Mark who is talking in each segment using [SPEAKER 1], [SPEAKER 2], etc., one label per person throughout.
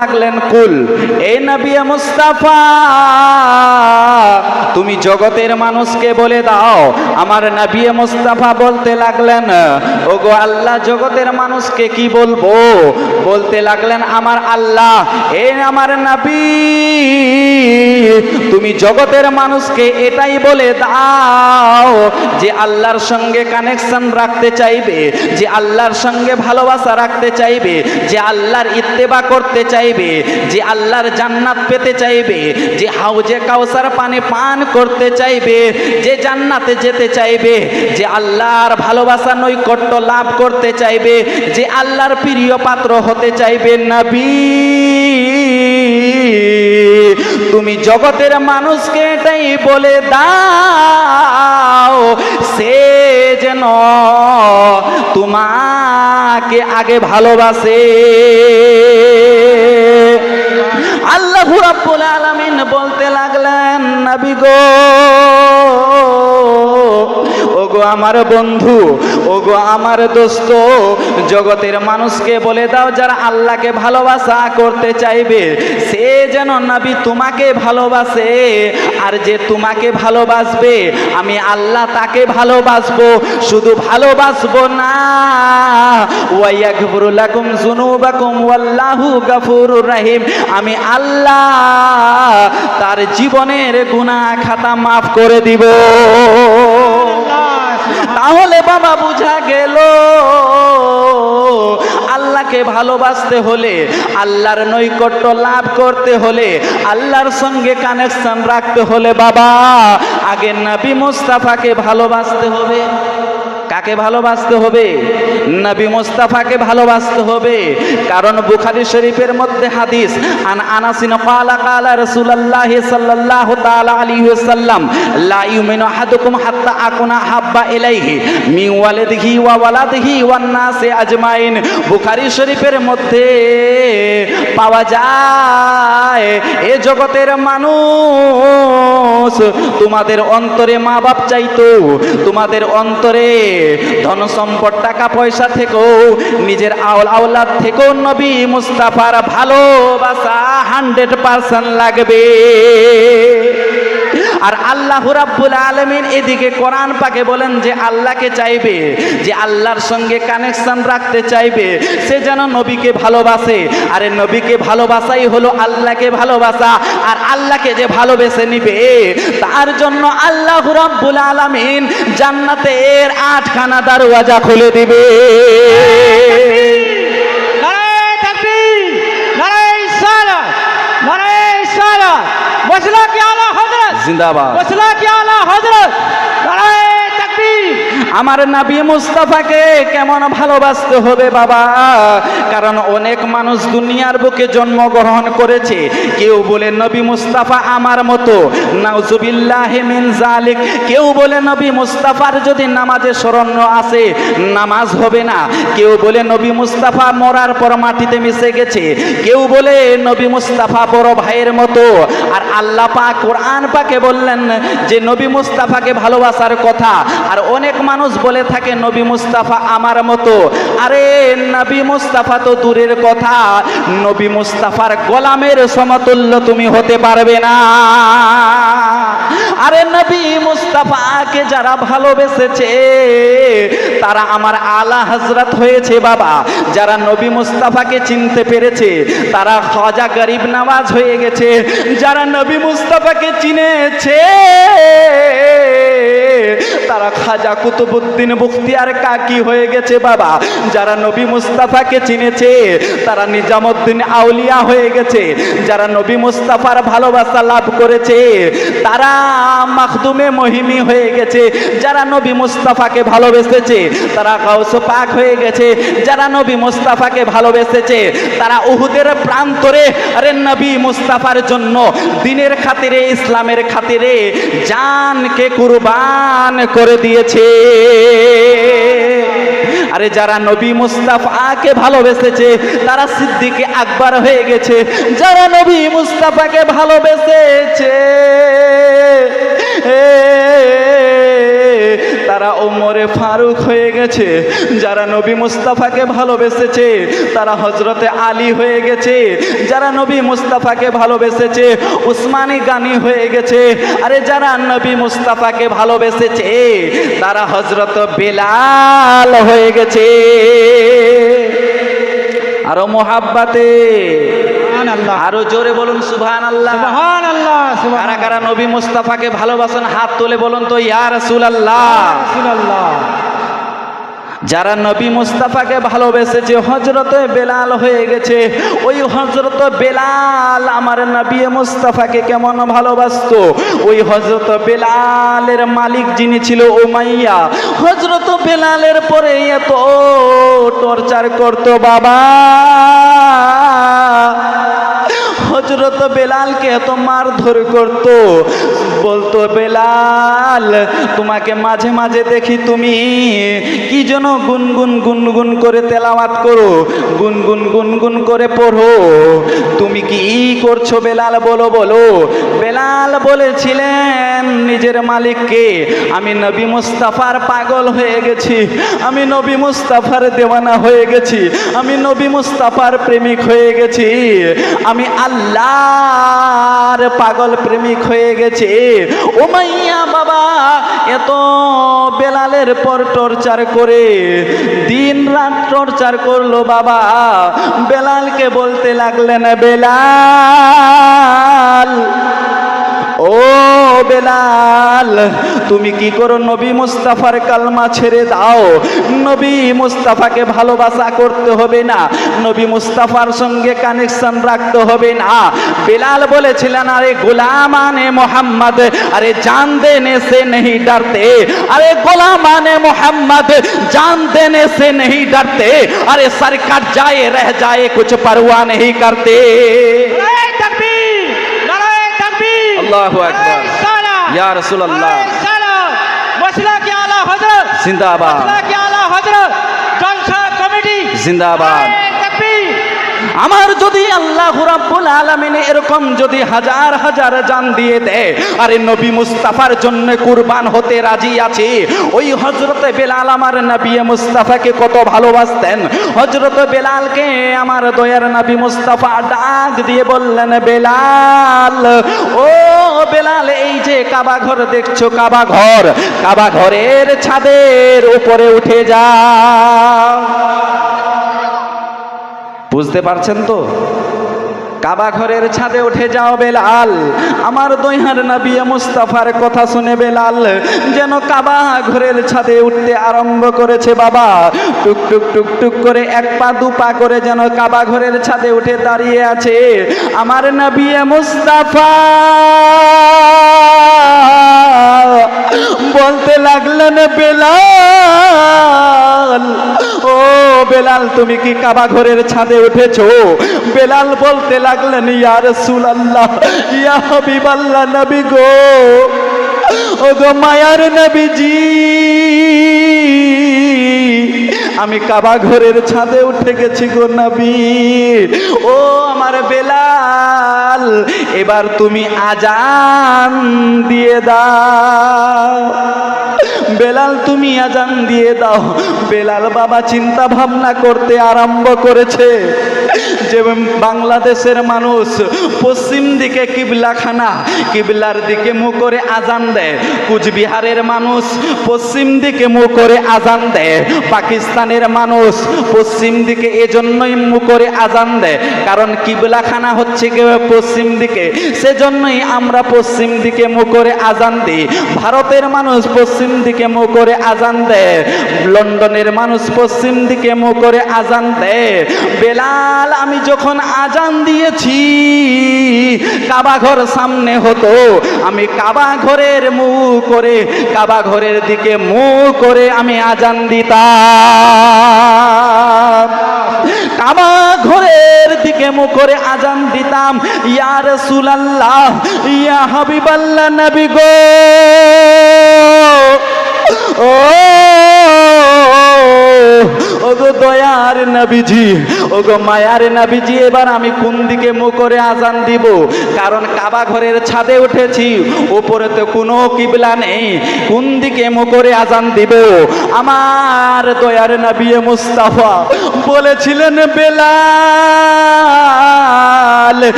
[SPEAKER 1] লাগলেন কুল এ নবী মুস্তাফা তুমি জগতের মানুষকে বলে দাও। আমার নবী মুস্তাফা বলতে লাগলেন ওগো আল্লাহ জগতের মানুষকে কি বলবো? বলতে লাগলেন আমার আল্লাহ এ আমার নবী তুমি জগতের মানুষকে এটাই বলে দাও যে আল্লাহর সঙ্গে কানেকশন রাখতে চাইবে, যে আল্লাহর সঙ্গে ভালোবাসা রাখতে চাইবে, যে আল্লাহর ইত্তেবা করতে চাইবে, যে আল্লাহর জান্নাত পেতে চাইবে, যে হাউজে কাউসার পানি পান করতে চাইবে, যে জান্নাতে যেতে চাইবে, যে আল্লাহর ভালোবাসা নৈকট্য লাভ করতে চাইবে, যে আল্লাহর প্রিয় পাত্র হতে চাইবে নবী তুমি জগতের মানুষকে এটাই বলে দাও সে যেন তোমাকে আগে ভালোবাসে। আল্লাহ রাব্বুল আলামিন বলতে লাগলেন নবী গো ওগো আমার বন্ধু, ওগো আমার দোস্ত, জগতের মানুষকে বলে দাও যারা আল্লাহকে ভালোবাসা করতে চাইবে সে যেন নবী তোমাকে ভালোবাসে, আর যে তোমাকে ভালোবাসবে আমি আল্লাহ তাকে ভালোবাসবো। শুধু ভালোবাসবো না ওয়ায়াগফিরু লাকুম যুনুবাকুম ওয়াল্লাহু গফুরুর রহিম আমি আল্লাহ তার জীবনের গুনাহ খাতা মাফ করে দিব। তাহলে বাবা বুঝা গেল আল্লাহকে ভালোবাসতে হলে, আল্লাহর নৈকট্য লাভ করতে হলে, আল্লাহর সঙ্গে কানেকশন রাখতে হলে বাবা আগে নবী মুস্তাফাকে ভালোবাসতে হবে। কাকে ভালোবাসতে হবে? নবী মুস্তাফাকে ভালোবাসতে হবে। কারণ বুখারী শরীফের মধ্যে হাদিস আন আনাসিন ক্বালা ক্বালা রাসূলুল্লাহ সাল্লাল্লাহু তাআলা আলাইহি ওয়াসাল্লাম লা ইউমিনু আহাদুকুম হাত্তা আকুনা হাব্বা ইলাইহি মিন ওয়ালিদিহি ওয়া ওয়ালাদিহি ওয়ান নাসি আজমাইন। বুখারী শরীফের মধ্যে পাওয়া যায় এ জগতের মানুষ তোমাদের অন্তরে মা বাপ চাইতো, তোমাদের অন্তরে ধন সম্পদ টাকা পয়সা থেকেও, নিজের আওলাদ থেকেও নবী মুস্তাফার ভালোবাসা 100% লাগবে। আর আল্লাহ রাব্বুল আলামিন এদিকে কোরআন পাকে বলেন যে আল্লাহকে চাইবে, যে আল্লাহর সঙ্গে কানেকশন রাখতে চাইবে সে যেন নবীকে ভালোবাসে। আরে নবীকে ভালোবাসাই হলো আল্লাহকে ভালোবাসা। আর আল্লাহকে যে ভালোবেসে নিবে তার জন্য আল্লাহ রাব্বুল আলামিন জান্নাতের 8খানা দরওয়াজা খুলে দিবে।
[SPEAKER 2] নারায়ে তাকবীর, নারায়ে সালাত, নারায়ে সালাত, ওয়াসলা কি আলা হযরত
[SPEAKER 1] জিন্দাবাদ,
[SPEAKER 2] ওয়াসলা কি আলা হযরত, নারায়ে তাকবীর।
[SPEAKER 1] আমার নবী মুস্তাফাকে কেমন ভালোবাসতে হবে বাবা? কারণ অনেক মানুষ দুনিয়ার বুকে জন্মগ্রহণ করেছে, কেউ বলে নবী মুস্তাফা আমার মতো, নাউজুবিল্লাহি মিন যালিক। কেউ বলে নবী মুস্তাফার যদি নামাজে শরণ্য আসে নামাজ হবে না। কেউ বলে নবী মুস্তাফা মরার পর মাটিতে মিশে গেছে। কেউ বলে নবী মুস্তাফা বড় ভাইয়ের মতো। আর আল্লাহ পাক কোরআন পাকে বললেন যে নবী মুস্তাফাকে ভালোবাসার কথা। আর অনেক মানুষ বলে থাকে নবী মুস্তাফা আমার মতো। আরে নবী মুস্তাফা তো দূরের কথা, নবী মুস্তাফার গোলামের সমতুল্য তুমি হতে পারবে না। আরে নবী মুস্তাফাকে যারা ভালোবেসেছে তারা আমার আলা হযরত হয়েছে বাবা। যারা নবী মুস্তাফাকে চিনতে পেরেছে তারা খাজা গরিব নওয়াজ হয়ে গেছে। যারা নবী মুস্তাফাকে চিনেছে তারা খাজা কুতুবউদ্দিন বখতিয়ার কাকি হয়ে গেছে বাবা। যারা নবী মুস্তাফাকে চিনেছে তারা নিজামউদ্দিন আউলিয়া হয়ে গেছে। যারা নবী মুস্তাফার ভালোবাসা লাভ করেছে তারা মাখদুমে মহিমি হয়ে গেছে। যারা নবী মুস্তাফাকে ভালোবেসেছে তারা গাউসে পাক হয়ে গেছে। যারা নবী মুস্তাফাকে ভালোবেসেছে তারা উহুদের প্রান্তরে আরে নবী মুস্তাফার জন্য দ্বীনের খাতিরে, ইসলামের খাতিরে জানকে কুরবান করে দিয়েছে। আরে যারা নবী মুস্তাফাকে ভালোবেসেছে তারা সিদ্দিকে আকবর হয়ে গেছে। যারা নবী মুস্তাফাকে ভালোবেসেছে তারা ওমরে ফারুক হয়ে গেছে। যারা নবী মুস্তাফাকে ভালোবেসেছে তারা হজরতে আলী হয়ে গেছে। যারা নবী মুস্তাফাকে ভালোবেসেছে উসমানী গানি হয়ে গেছে। আরে যারা নবী মুস্তাফাকে ভালোবেসেছে তারা হজরত বেলাল হয়ে গেছে। আরো মোহাব্বাতে
[SPEAKER 2] সুবহানাল্লাহ,
[SPEAKER 1] আরো জোরে বলুন সুবহানাল্লাহ।
[SPEAKER 2] সুবহানাল্লাহ,
[SPEAKER 1] কারা
[SPEAKER 2] সুবহানাল্লাহ,
[SPEAKER 1] কারা নবী মুস্তাফাকে ভালোবাসেন হাত তুলে বলুন তো ইয়া রাসূলুল্লাহ।
[SPEAKER 2] রাসূলুল্লাহ।
[SPEAKER 1] যারা নবী মুস্তাফাকে ভালোবেসেছে হযরত বেলাল হয়ে গেছে। ওই হযরত বেলাল আমার নবী মুস্তাফাকে কেমন ভালোবাসতো, ওই হযরত বেলালের মালিক যিনি ছিল উমাইয়া, হযরত বেলালের পরে এত টর্চার করতো বাবা। হযরত বেলালকে এত মারধর করতো, বলতো বেলাল তোমাকে মাঝে মাঝে দেখি তুমি কি যেন গুনগুন গুনগুন করে তেলাওয়াত করো, গুনগুন গুনগুন করে পড়ো, তুমি কি করছো বেলাল বলো বলো। বেলাল বলেছিলেন নিজের মালিককে, আমি নবী মুস্তাফার পাগল হয়ে গেছি, আমি নবী মুস্তাফার দেওয়ানা হয়ে গেছি, আমি নবী মুস্তাফার প্রেমিক হয়ে গেছি, আমি আল্লাহর পাগল প্রেমিক হয়ে গেছে। উমাইয়া বাবা এত বেলালের পর টর্চার করে দিন রাত টর্চার করলো বাবা। বেলালকে বলতে লাগলেন বেলাল, ও বেলাল তুমি কি করো, নবী মুস্তাফার কালমা ছেড়ে দাও, নবী মুস্তাফাকে ভালোবাসা করতে হবে না, নবী মুস্তাফার সঙ্গে কানেকশন রাখতে হবে না। বেলাল বলেছিলেন আরে গোলামানে মোহাম্মদ, আরে জান দেনে সে नहीं डरते, अरे गोलामाने मोहम्मद जान देने से नहीं डरते, अरे सर कट जाए रह जाए कुछ परवाह नहीं करते।
[SPEAKER 2] নারায়ে তাকবীর, নারায়ে তাকবীর,
[SPEAKER 1] আল্লাহু আকবার, ইয়া রাসূলুল্লাহ,
[SPEAKER 2] মশলা কি আলা হযরত
[SPEAKER 1] জিন্দাবাদ,
[SPEAKER 2] মশলা কি আলা হযরত জলসা কমিটি
[SPEAKER 1] জিন্দাবাদ।
[SPEAKER 2] নারায়ে তাকবীর।
[SPEAKER 1] আমার যদি আল্লাহ রাব্বুল আলামিন এরকম যদি হাজার হাজার জান দিয়ে দেয়, আরে নবী মুস্তাফার জন্য কুরবান হতে রাজি আছে। ওই হযরতে বেলাল আমার নবী মুস্তাফাকে কত ভালোবাসতেন। হযরত বেলালকে আমার দয়ার নবী মুস্তাফা ডাক দিয়ে বললেন বেলাল, ও বেলাল এই যে কাবা ঘর দেখছো, কাবা ঘর, কাবা ঘরের ছাদের উপরে উঠে যাও। বুঝতে পারছেন তো? কাবা ঘরের ছাদে উঠে যাও বেলাল। আমার দয়ার নবী মুস্তাফার কথা শুনে বেলাল যেন কাবা ঘরের ছাদে উঠতে আরম্ভ করেছে বাবা। টুক টুক টুক টুক করে এক পা দু পা করে যেন কাবা ঘরের ছাদে উঠে দাঁড়িয়ে আছে আমার নবী মুস্তাফা। বলতে লাগলেন বেলাল, ও বেলাল তুমি কি কাবা ঘরের ছাদে উঠেছো? বেলাল বলতে লাগলেন ইয়া রাসূলুল্লাহ, ইয়া হাবিবাল্লাহ, নবী গো, ও গো মায়ার নবীজি, আমি কাবা ঘরের ছাদে উঠে গেছি গো নবী। ও আমার বেলাল এবার তুমি আজান দিয়ে দাও, বেলাল তুমি আজান দিয়ে দাও। বেলাল বাবা চিন্তা ভাবনা করতে আরম্ভ করেছে যে বাংলাদেশের মানুষ পশ্চিম দিকে কিবলাখানা, কিবলার দিকে মুখ করে আজান দেয়। কুচবিহারের মানুষ পশ্চিম দিকে মুখ করে আজান দেয়। পাকিস্তানের মানুষ পশ্চিম দিকে এজন্যই মুখ করে আজান দেয় কারণ কিবলাখানা হচ্ছে কি পশ্চিম দিকে, সেজন্যই আমরা পশ্চিম দিকে মুখ করে আজান দিই। ভারতের মানুষ পশ্চিম দিকে মুখ করে আজান দেয়, লন্ডনের মানুষ পশ্চিম দিকে মুখ করে আজান দেয়। বেলাল আমি যখন আজান দিয়েছি কাবা ঘর সামনে হতো, আমি কাবা ঘরের মুখ করে, কাবা ঘরের দিকে মুখ করে আমি আজান দিতাম, কাবা ঘরের দিকে মুখ করে আজান দিতাম। ইয়া রাসূলুল্লাহ, ইয়া হাবিবাল্লাহ, নবী গো, ও ওগো দয়ার নবীজি, ওগো মায়ার নবীজি, এবার আমি কোন দিকে মুখ করে আজান দিব? কারণ কাবা ঘরের ছাদে উঠেছি, উপরে তো কোনো কিবলা নেই, কোন দিকে মুখ করে আজান দিব? আমার দয়ার নবী মুস্তাফা বলেছিলেন, বেলাল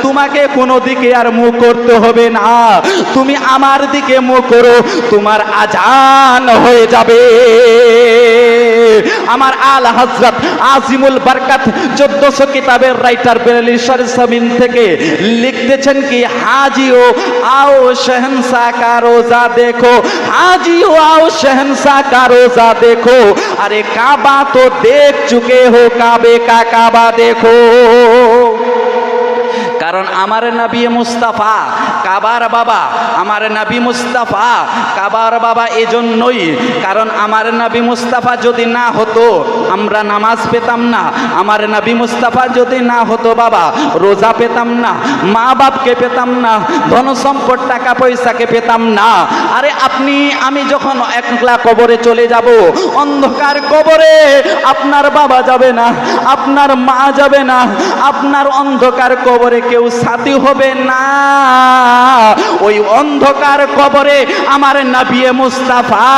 [SPEAKER 1] তোমাকে কোনো দিকে আর মুখ করতে হবে না, তুমি আমার দিকে মুখ করো, তোমার আজান হয়ে যাবে। আমার আল হযরত আজিমুল বরকত 1400 কিতাবের রাইটার বেলাল সামিন থেকে লিখতেছেন কি, হাজিও आओ शहंशाह का रोजा देखो, हाजियो आओ शहंशाह का रोजा देखो, अरे काबा तो देख चुके हो, काबे का काबा देखो। কারণ আমার নবী মুস্তাফা কাবার বাবা, আমার নবী মুস্তাফা কাবার বাবা এজন্যই, কারণ আমার নবী মুস্তাফা যদি না হতো আমরা নামাজ পেতাম না, আমার নবী মুস্তাফা যদি না হতো বাবা রোজা পেতাম না, মা বাপকে পেতাম না, ধন সম্পদ টাকা পয়সাকে পেতাম না। আরে আপনি আমি যখন একলা কবরে চলে যাব, অন্ধকার কবরে আপনার বাবা যাবে না, আপনার মা যাবে না, আপনার অন্ধকার কবরে কেউ সাথী হবে না, ওই অন্ধকার কবরে আমার নবী মুস্তাফা